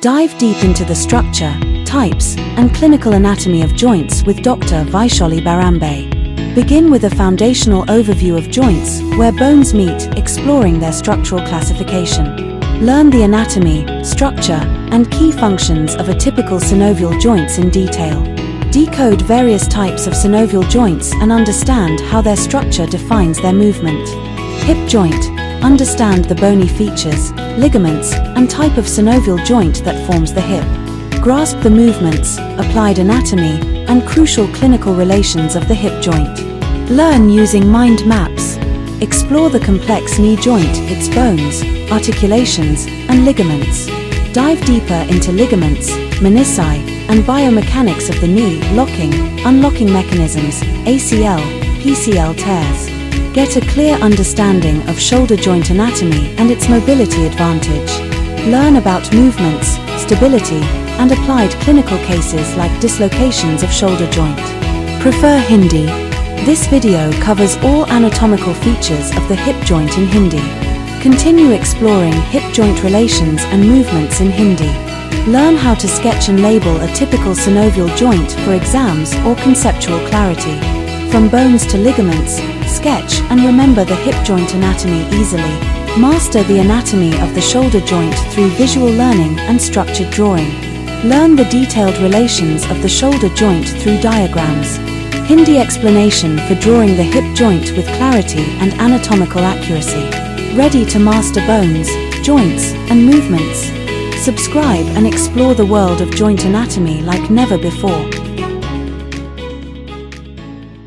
Dive deep into the structure, types, and clinical anatomy of joints with Dr. Vaishali Barambe. Begin with a foundational overview of joints, where bones meet, exploring their structural classification. Learn the anatomy, structure, and key functions of a typical synovial joints in detail. Decode various types of synovial joints and understand how their structure defines their movement. Hip joint. Understand the bony features, ligaments, and type of synovial joint that forms the hip. Grasp the movements, applied anatomy, and crucial clinical relations of the hip joint. Learn using mind maps. Explore the complex knee joint, its bones, articulations, and ligaments. Dive deeper into ligaments, menisci, and biomechanics of the knee, locking, unlocking mechanisms, ACL, PCL tears. Get a clear understanding of shoulder joint anatomy and its mobility advantage. Learn about movements, stability, and applied clinical cases like dislocations of shoulder joint. Prefer Hindi. This video covers all anatomical features of the hip joint in Hindi. Continue exploring hip joint relations and movements in Hindi. Learn how to sketch and label a typical synovial joint for exams or conceptual clarity. From bones to ligaments, sketch and remember the hip joint anatomy easily. Master the anatomy of the shoulder joint through visual learning and structured drawing. Learn the detailed relations of the shoulder joint through diagrams. Hindi explanation for drawing the hip joint with clarity and anatomical accuracy. Ready to master bones, joints, and movements? Subscribe and explore the world of joint anatomy like never before.